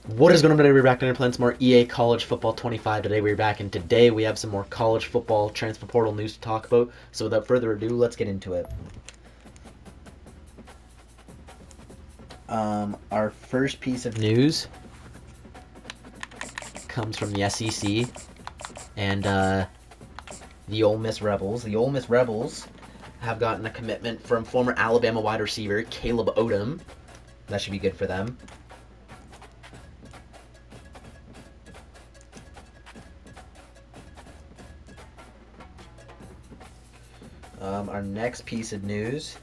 What is going on today? We're back to playing some more EA College Football 25. Today we're back, and today we have some more college football transfer portal news to talk about. So without further ado, let's get into it. Our first piece of news comes from the SEC and the Ole Miss Rebels. The Ole Miss Rebels have gotten a commitment from former Alabama wide receiver Caleb Odom. That should be good for them. Our next piece of news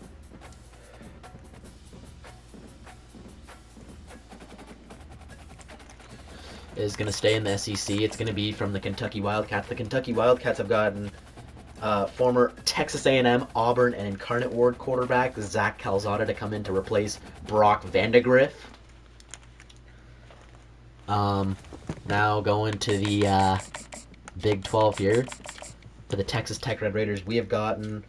is going to stay in the SEC. It's going to be from the Kentucky Wildcats. The Kentucky Wildcats have gotten former Texas A&M, Auburn, and Incarnate Word quarterback Zach Calzada to come in to replace Brock Vandegrift. Now going to the Big 12 here for the Texas Tech Red Raiders. We have gotten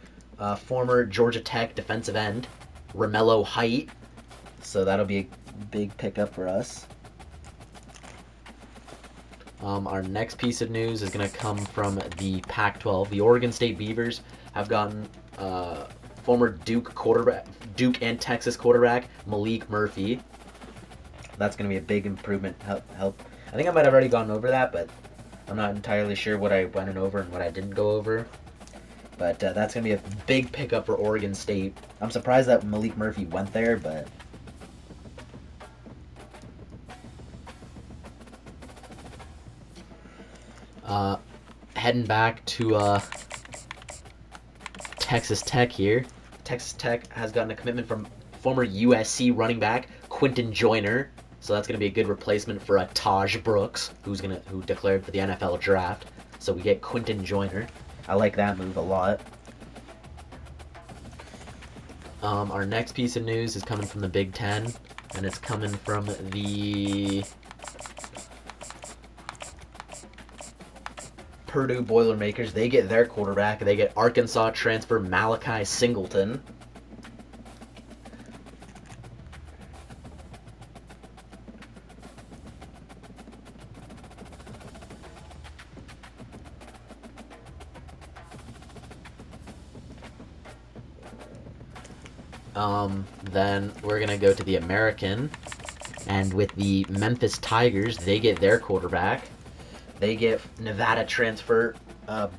former Georgia Tech defensive end Romello Height, so that'll be a big pickup for us. Our next piece of news is going to come from the Pac-12. The Oregon State Beavers have gotten former Duke and Texas quarterback Malik Murphy. That's going to be a big improvement. Help. I think I might have already gone over that, but I'm not entirely sure what I went over and what I didn't go over. But that's going to be a big pickup for Oregon State. I'm surprised that Malik Murphy went there, but heading back to Texas Tech here. Texas Tech has gotten a commitment from former USC running back Quinton Joyner, so that's going to be a good replacement for Taj Brooks, who declared for the NFL draft. So we get Quinton Joyner. I like that move a lot. Our next piece of news is coming from the Big Ten, and it's coming from the Purdue Boilermakers. They get their quarterback. They get Arkansas transfer Malachi Singleton. Then we're going to go to the American. And with the Memphis Tigers, they get their quarterback. They get Nevada transfer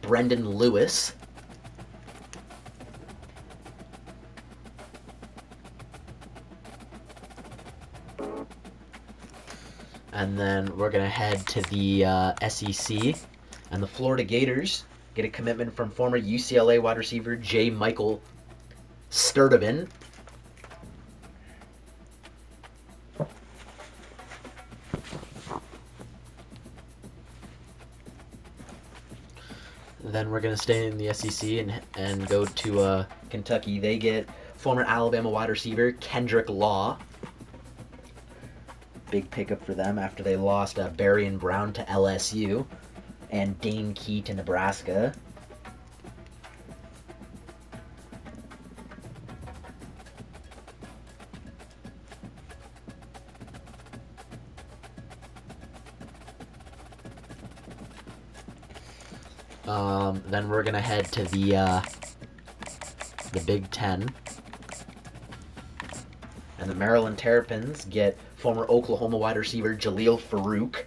Brendan Lewis. And then we're going to head to the SEC. And the Florida Gators get a commitment from former UCLA wide receiver J. Michael Sturdivant. Then we're going to stay in the SEC and go to Kentucky. They get former Alabama wide receiver Kendrick Law. Big pickup for them after they lost Berrien Brown to LSU and Dane Key to Nebraska. Then we're gonna head to the Big Ten, and the Maryland Terrapins get former Oklahoma wide receiver Jaleel Farouk.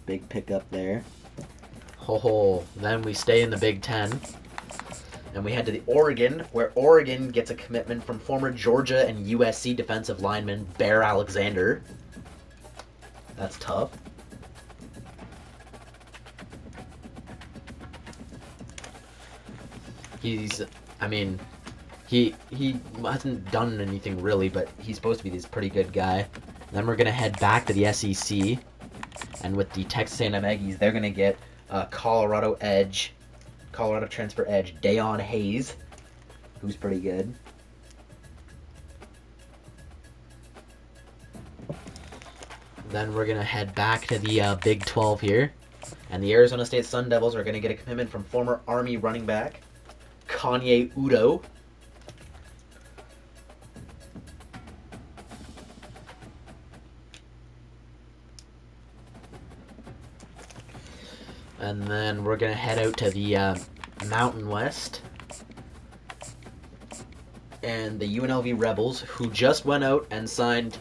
Big pickup there. Then we stay in the Big Ten, and we head to the Oregon, where Oregon gets a commitment from former Georgia and USC defensive lineman Bear Alexander. That's tough. He hasn't done anything really, but he's supposed to be this pretty good guy. Then we're gonna head back to the SEC, and with the Texas A&M Aggies, they're gonna get Colorado transfer edge Dayon Hayes, who's pretty good. Then we're gonna head back to the Big 12 here, and the Arizona State Sun Devils are gonna get a commitment from former Army running back Kanye Udo. And then we're going to head out to the Mountain West. And the UNLV Rebels, who just went out and signed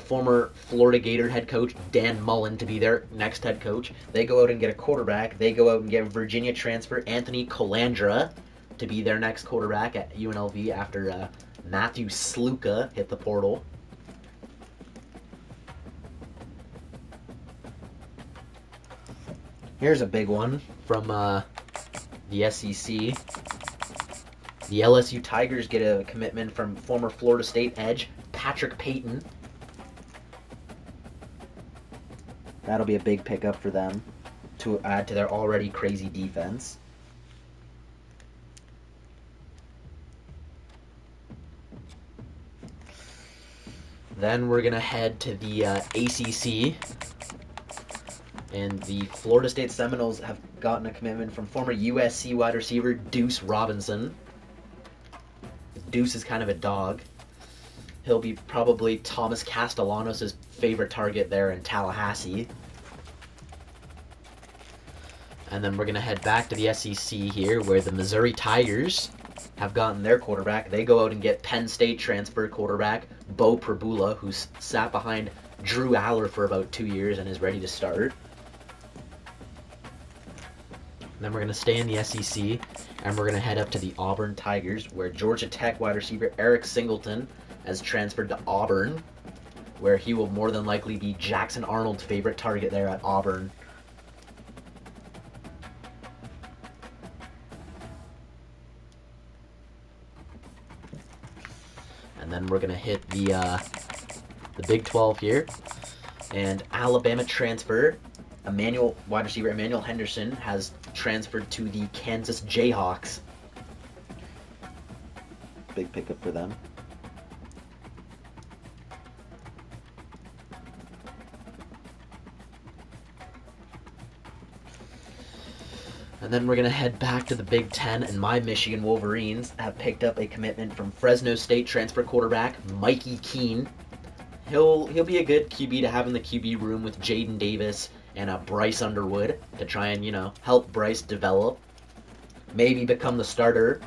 former Florida Gator head coach Dan Mullen to be their next head coach. They go out and get a quarterback. They go out and get Virginia transfer Anthony Colandra to be their next quarterback at UNLV after Matthew Sluka hit the portal. Here's a big one from the SEC. The LSU Tigers get a commitment from former Florida State edge Patrick Payton. That'll be a big pickup for them to add to their already crazy defense. Then we're going to head to the ACC. And the Florida State Seminoles have gotten a commitment from former USC wide receiver Deuce Robinson. Deuce is kind of a dog. He'll be probably Thomas Castellanos' favorite target there in Tallahassee. And then we're going to head back to the SEC here, where the Missouri Tigers have gotten their quarterback. They go out and get Penn State transfer quarterback Bo Prabula, who's sat behind Drew Aller for about 2 years and is ready to start. And then we're going to stay in the SEC, and we're going to head up to the Auburn Tigers, where Georgia Tech wide receiver Eric Singleton has transferred to Auburn, where he will more than likely be Jackson Arnold's favorite target there at Auburn. And then we're going to hit the Big 12 here, and Alabama transfer wide receiver Emmanuel Henderson has transferred to the Kansas Jayhawks. Big pickup for them. And then we're going to head back to the Big Ten, and my Michigan Wolverines have picked up a commitment from Fresno State transfer quarterback Mikey Keene. He'll be a good QB to have in the QB room with Jaden Davis and Bryce Underwood to try and, help Bryce develop. Maybe become the starter,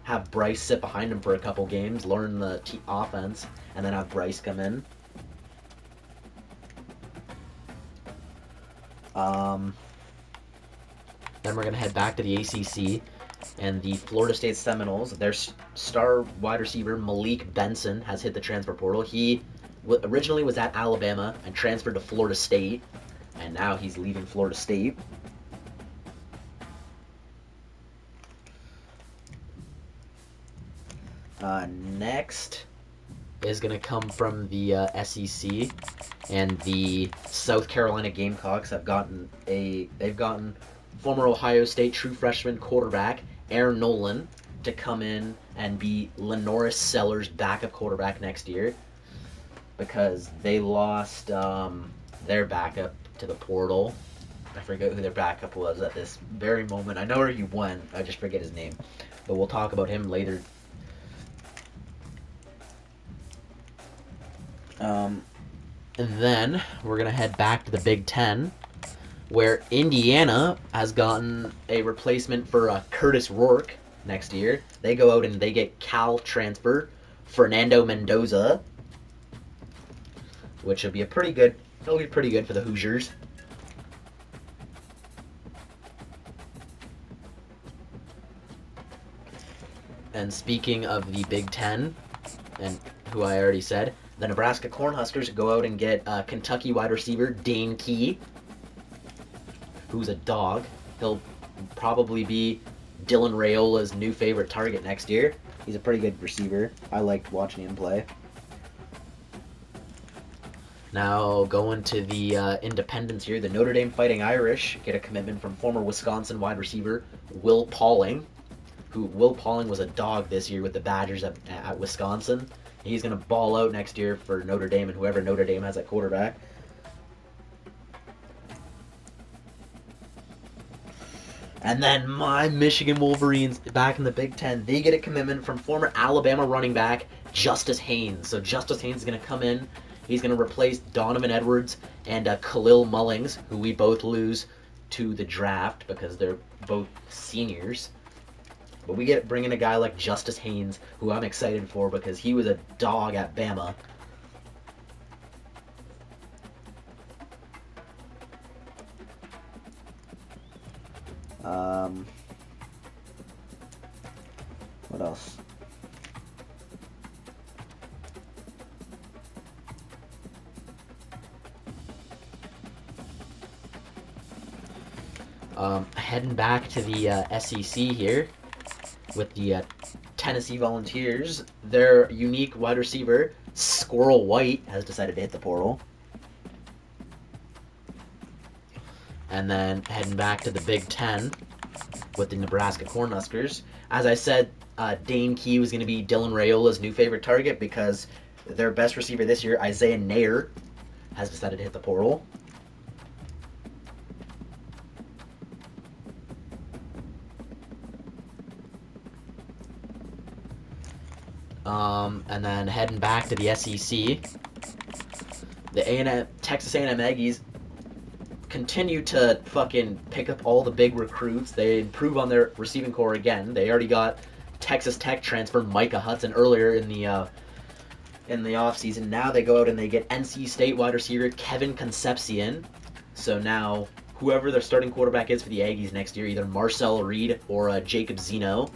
have Bryce sit behind him for a couple games, learn the offense, and then have Bryce come in. Then we're going to head back to the ACC, and the Florida State Seminoles, their star wide receiver Malik Benson has hit the transfer portal. He originally was at Alabama and transferred to Florida State, and now he's leaving Florida State. Next is going to come from the SEC, and the South Carolina Gamecocks have gotten former Ohio State true freshman quarterback Aaron Nolan to come in and be Lenoris Sellers' backup quarterback next year, because they lost their backup to the portal. I forget who their backup was at this very moment. I know where he went. I just forget his name. But we'll talk about him later. And then we're going to head back to the Big Ten, where Indiana has gotten a replacement for Curtis Rourke next year. They go out and they get Cal transfer Fernando Mendoza, which will be it'll be pretty good for the Hoosiers. And speaking of the Big Ten, and who I already said, the Nebraska Cornhuskers go out and get Kentucky wide receiver Dane Key, who's a dog. He'll probably be Dylan Rayola's new favorite target next year. He's a pretty good receiver. I liked watching him play. Now going to the independents here, the Notre Dame Fighting Irish get a commitment from former Wisconsin wide receiver Will Pauling, Will Pauling was a dog this year with the Badgers at Wisconsin. He's going to ball out next year for Notre Dame and whoever Notre Dame has at quarterback. And then my Michigan Wolverines back in the Big Ten, they get a commitment from former Alabama running back Justice Haynes. So Justice Haynes is going to come in. He's going to replace Donovan Edwards and Khalil Mullings, who we both lose to the draft because they're both seniors. But we bring in a guy like Justice Haynes, who I'm excited for because he was a dog at Bama. What else? Heading back to the SEC here with the Tennessee Volunteers. Their unique wide receiver, Squirrel White, has decided to hit the portal. And then heading back to the Big Ten with the Nebraska Cornhuskers. As I said, Dane Key was going to be Dylan Rayola's new favorite target because their best receiver this year, Isaiah Nair, has decided to hit the portal. And then heading back to the SEC, the Texas A&M Aggies continue to fucking pick up all the big recruits. They improve on their receiving core again. They already got Texas Tech transfer Micah Hudson earlier in the offseason. Now they go out and they get NC State wide receiver Kevin Concepcion. So now whoever their starting quarterback is for the Aggies next year, either Marcel Reed or Jacob Zeno,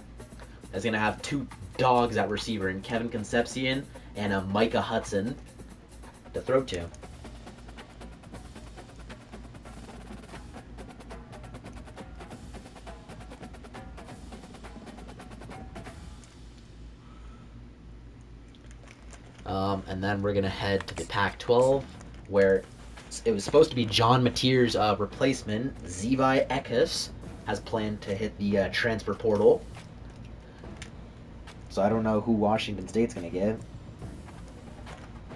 is going to have two dogs at receiver in Kevin Concepcion and Micah Hudson to throw to. And then we're going to head to the Pac-12, where it was supposed to be John Mateer's replacement, Zevi Ekus, has planned to hit the transfer portal. So I don't know who Washington State's going to get.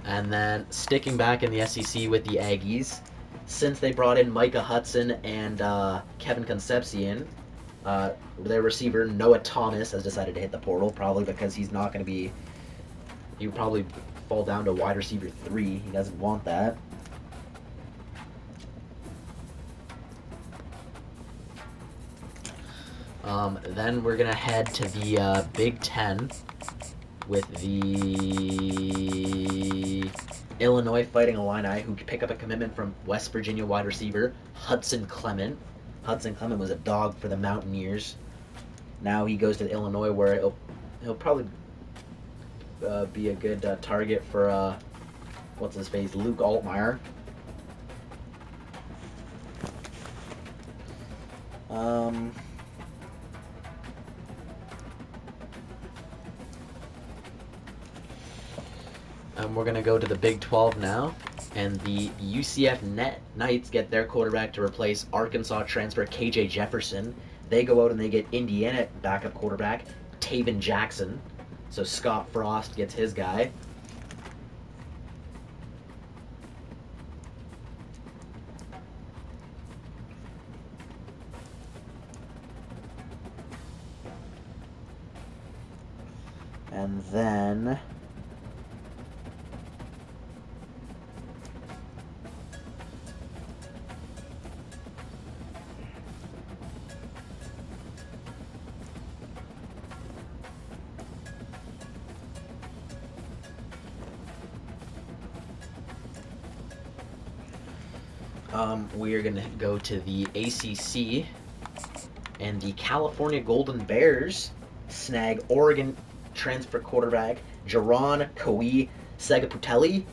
And then sticking back in the SEC with the Aggies, since they brought in Micah Hudson and Kevin Concepcion, their receiver Noah Thomas has decided to hit the portal, probably because he's not going to be... He would probably fall down to wide receiver 3. He doesn't want that. Then we're going to head to the Big Ten with the Illinois Fighting Illini, who pick up a commitment from West Virginia wide receiver Hudson Clement. Hudson Clement was a dog for the Mountaineers. Now he goes to Illinois, where he'll probably be a good target for what's his face, Luke Altmaier. And we're gonna go to the Big 12 now, and the UCF Knights get their quarterback to replace Arkansas transfer KJ Jefferson. They go out and they get Indiana backup quarterback Taven Jackson. So Scott Frost gets his guy. And then we are going to go to the ACC, and the California Golden Bears snag Oregon transfer quarterback Jaron Kawhi Segaputelli,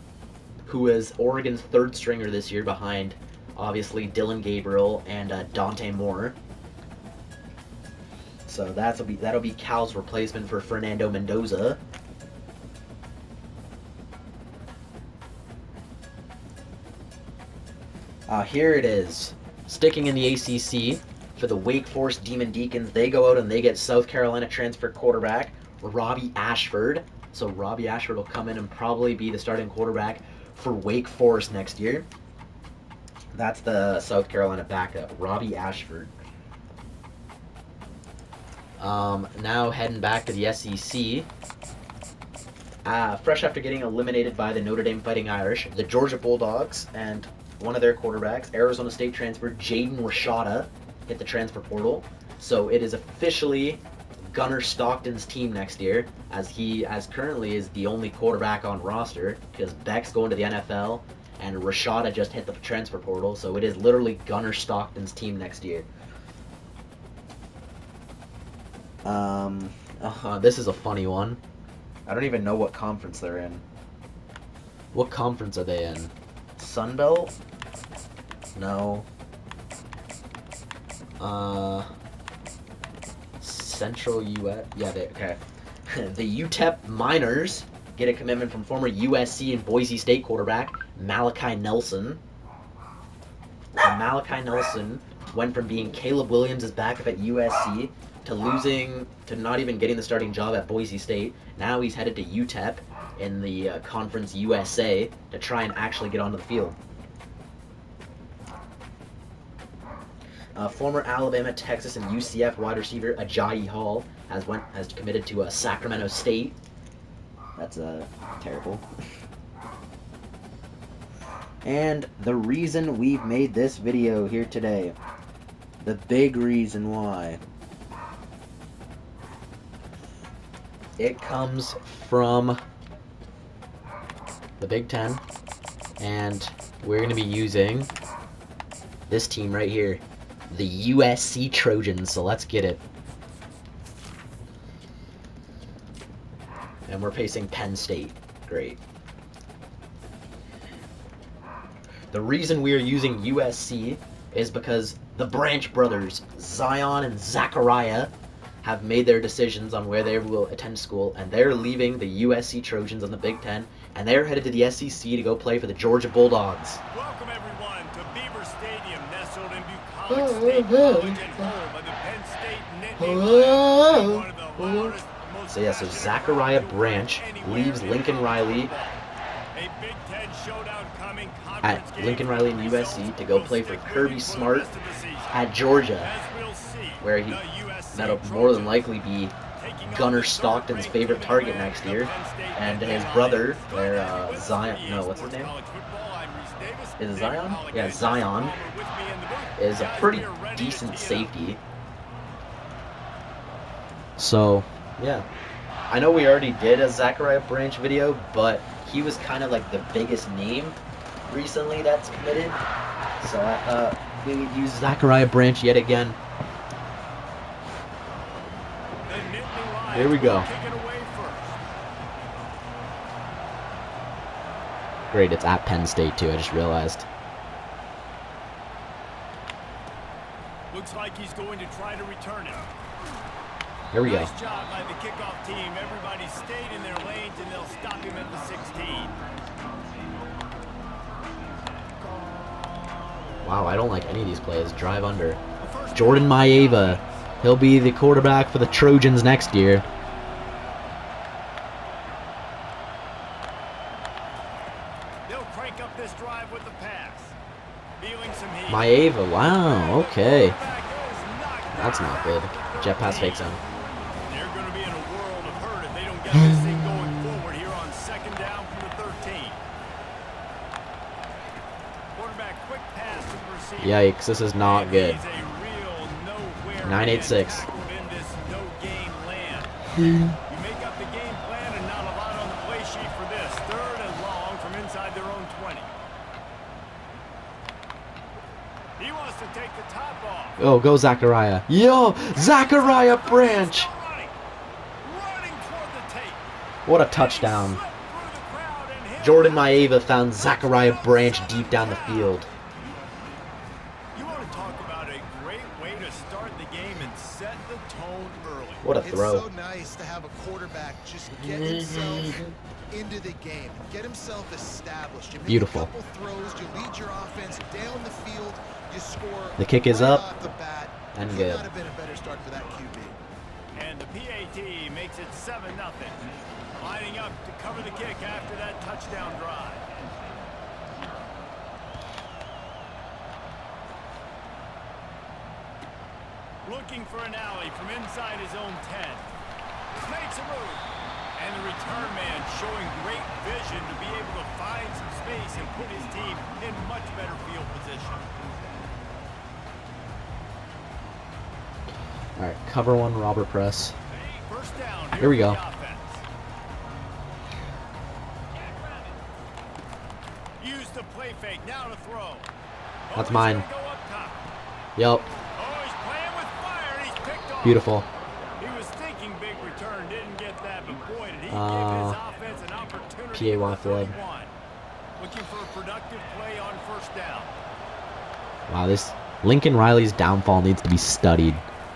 who is Oregon's third stringer this year behind, obviously, Dylan Gabriel and Dante Moore. So that'll be Cal's replacement for Fernando Mendoza. Here it is. Sticking in the ACC for the Wake Forest Demon Deacons, they go out and they get South Carolina transfer quarterback Robbie Ashford. So Robbie Ashford will come in and probably be the starting quarterback for Wake Forest next year. That's the South Carolina backup, Robbie Ashford. Now heading back to the SEC. Fresh after getting eliminated by the Notre Dame Fighting Irish, the Georgia Bulldogs and one of their quarterbacks, Arizona State transfer Jaden Rashada, hit the transfer portal. So it is officially Gunnar Stockton's team next year, as he, as currently, is the only quarterback on roster, because Beck's going to the NFL, and Rashada just hit the transfer portal, so it is literally Gunnar Stockton's team next year. This is a funny one. I don't even know what conference they're in. What conference are they in? Sunbelt? No. Central U.S. Yeah, okay. The UTEP Miners get a commitment from former USC and Boise State quarterback Malachi Nelson. And Malachi Nelson went from being Caleb Williams' backup at USC to not even getting the starting job at Boise State. Now he's headed to UTEP in the Conference USA to try and actually get onto the field. Former Alabama, Texas, and UCF wide receiver Ajayi Hall has committed to Sacramento State. That's terrible. And the reason we've made this video here today, the big reason why, it comes from the Big Ten, and we're going to be using this team right here, the USC Trojans. So let's get it. And we're facing Penn State. Great. The reason we are using USC is because the Branch brothers, Zion and Zachariah, have made their decisions on where they will attend school, and they're leaving the USC Trojans on the Big Ten, and they're headed to the SEC to go play for the Georgia Bulldogs. Welcome everyone to Beaver Stadium, nestled in Bucolic State College and home of the Penn State Nittany Lions, one of the loudest, most So Zachariah Branch leaves Lincoln Riley at Lincoln Riley and USC to go play for Kirby Smart at Georgia, where that'll more than likely be Gunnar Stockton's favorite target next year, and his brother, Zion. No, what's his name? Is it Zion? Yeah, Zion is a pretty decent safety. So, yeah. I know we already did a Zachariah Branch video, but he was kind of like the biggest name recently that's committed. So I thought we would use Zachariah Branch yet again. Here we go. Great, it's at Penn State too, I just realized. Looks like he's going to try to return it. Here we go. Nice job by the kickoff team. Everybody stayed in their lanes, and they'll stop him at the 16. Wow, I don't like any of these plays. Drive under. Jordan Maeva. He'll be the quarterback for the Trojans next year. They'll crank up this drive with the pass. Feeling some heat. Maeva, wow, okay. That's not good. Jet pass fake zone. They're going to be in a world of hurt if they don't get this thing going forward here on second down from the 13. Quarterback, quick pass to the receiver. Yikes, this is not good. He's a real nowhere 986. in this no-game land. You make up the game plan and not a lot on the play sheet for this. Third and long from inside their own 20. He wants to take the top off. Oh, go Zachariah. Yo, Zachariah Branch. Running toward the tape. What a touchdown. Jordan Maeva found Zachariah Branch deep down the field. You want to talk about a great way to start the game and set the tone early. What a throw. It's so nice to have a quarterback just get himself into the game, get himself established. You make Beautiful. a couple throws, you lead your offense down the field, you score. The kick is right up off the bat. and Could good. not have been a better start for that QB. And the PAT makes it 7-0. Lining up to cover the kick after that touchdown drive. Looking for an alley from inside his own 10. Makes a move. And the return man showing great vision to be able to find some space and put his team in much better field position. All right, cover one, Robert press. First down. Here we go. The offense. Use the play fake now to throw. That's he's mine. gonna go up top. Yup. Oh, he's playing with fire and he's picked off. Beautiful. He was thinking big return, didn't get that, but boy, did he give his offense an opportunity. PAY for flood. 31. Looking for a productive play on first down. Wow, this Lincoln Riley's downfall needs to be studied.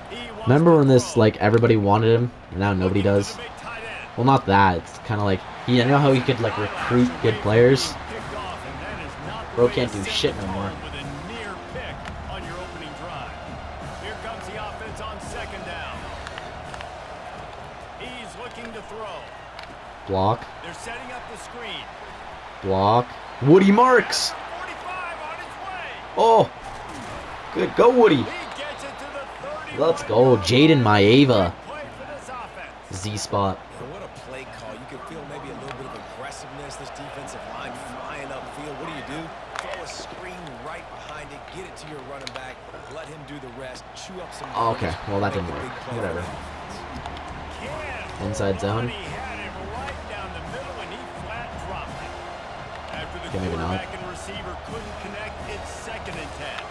He wants Remember to when this, throw. like, everybody wanted him, and now nobody Looking for does? the big tight end. Well, not that. It's kind of like, you know how he could, like, recruit good players? Picked off, and that is not the Bro way can't to do set shit the no more. tone with a near pick on your opening drive. Here comes the offense on second down. He's looking to throw. Block. They're setting up the screen. Block. Woody Marks! 45 on his way. Oh! Good. Go, Woody! He gets it to the 31. Let's go. Jaden Maeva. Play for this offense. Z-spot. And what a play call. You can feel maybe a little bit of aggressiveness. This defensive line flying upfield. What do? Throw a screen right behind it. Get it to your running back. Let him do the rest. Chew up some. Oh, okay. Well, that make didn't a work. big play for Whatever. the offense. Can't Inside zone. He had it right down the middle, and he flat dropped it. After the Okay, maybe not. quarterback and receiver couldn't connect, it's 2nd and 10.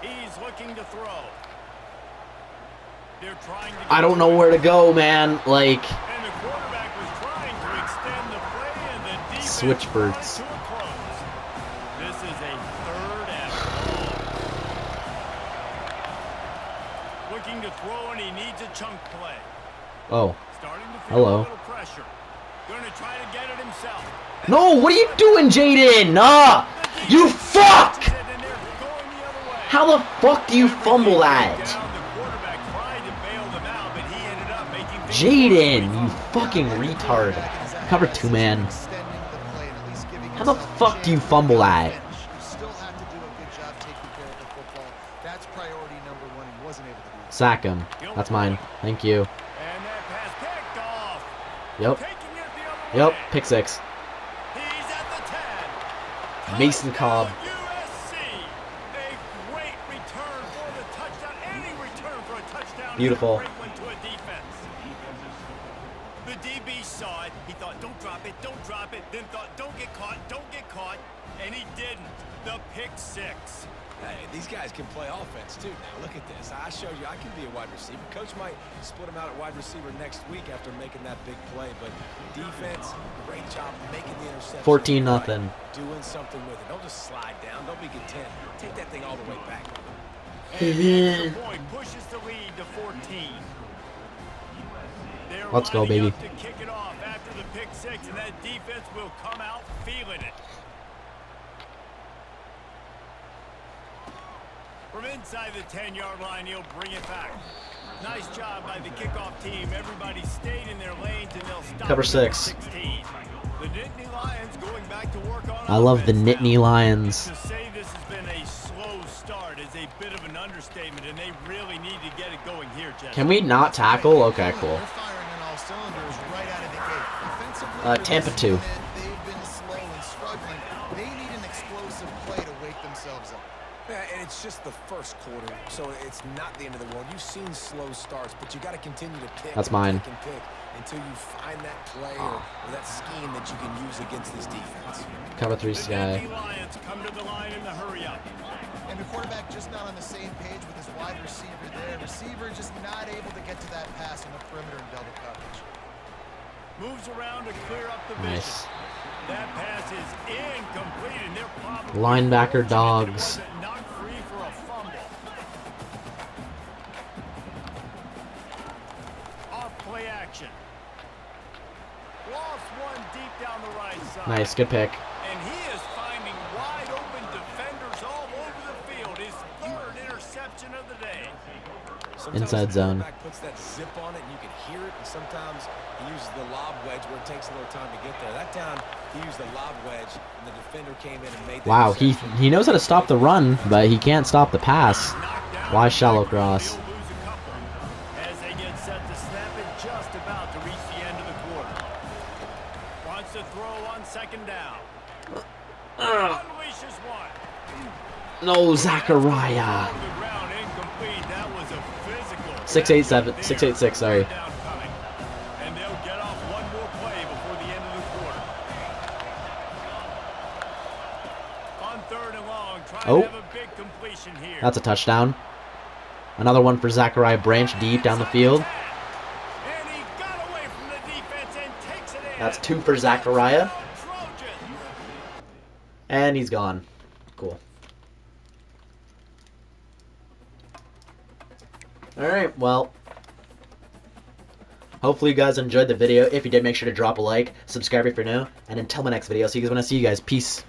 He's looking to throw. They're trying to. I don't know where to go, man. Like, And the quarterback was trying to extend the play, and the defense Switch brought it birds. to a close. This is a 3rd and long. Looking to throw, and he needs a chunk play. oh. Starting to feel Hello. a little pressure. Going to try to get it himself. No, what are you doing, Jaden? Ah! You fuck! And they're going the other way. How the fuck do you fumble that? Down, the quarterback tried to bail them out, but he ended up making things Jaden, worse. you fucking retard. Cover 2 man. How the fuck do you fumble that? You still have to do a good job taking care of the football. That's priority number 1. He wasn't able to do that. Sack him. That's mine. Thank you. And that pass picked off. Yep. Taking it the other Yep. way. Pick 6. He's at the 10. Mason Cobb. Touchdown, USC. A great return for the touchdown. Any return for a touchdown. Beautiful. Is a great one to a defense. The DB saw it. He thought, don't drop it, don't drop it. Then thought, don't get caught, don't get caught. And he didn't. The pick 6. Hey, these guys can play offense too now. Look at this. I showed you I can be a wide receiver. Coach might split him out at wide receiver next week after making that big play. But defense, great job making the interception. 14-0. Doing something with it. Don't just slide down. Don't be content. Take that thing all the way back. And the extra point pushes the lead to 14. They're Let's go, lining baby. up to kick it off after the pick 6, and that defense will come out feeling it. From inside the 10-yard line, he'll bring it back. Nice job by the kickoff team. Everybody stayed in their lanes, and they'll stop Cover at 6. 16. The Nittany Lions going back to work on I love the offense Nittany now. Lions. To say this has been a slow start is a bit of an understatement, and they really need to get it going here, Jesse. Can we not tackle? Okay, cool. They're firing on all cylinders right out of the gate. Offensively, for Tampa this 2. unit, they've been slow and struggling. They need an explosive play to wake themselves up. Yeah, and it's just the first quarter, so it's not the end of the world. You've seen slow starts, but you got to continue to pick. That's and mine. pick and pick until you find that play or that scheme that you can use against this defense. Cover 3 The Sky. Nittany Lions come to the line in the hurry up. And the quarterback just not on the same page with his wide receiver there. Receiver just not able to get to that pass on the perimeter in double coverage. Moves around to clear up the vision. Nice. That pass is incomplete, and they're probably Linebacker fortunate dogs. it wasn't knocked free for a fumble. Off play action. Lost one deep down the right side. Nice. Good pick. And he is finding wide open defenders all over the field. His 3rd interception of the day. Sometimes Inside the zone. quarterback puts that zip on it, and you can hear it. And sometimes he uses the lob wedge where it takes a little time to get there. That time he used the lob wedge, and the defender came in and made the Wow, he interception. knows how to stop the run, but he can't stop the pass. Knocked down. Why shallow cross? He'll lose a couple as they get set to snap it, just about to reach the end of the quarter. Wants wants to throw on second down. Unleashes one. No, Zachariah. On the ground, incomplete. That was a physical. 687, 686, sorry. Down coming. And they'll get off one more play before the end of the quarter. On third and long, trying Oh. to have a big completion here. That's a touchdown. Another one for Zachariah, branch deep down the field. And he got away from the defense and takes it in. That's 2 for Zachariah. Trojans. And he's gone. Cool. Alright, well. Hopefully you guys enjoyed the video. If you did, make sure to drop a like. Subscribe if you're new. And until my next video, see you guys when I see you guys. Peace.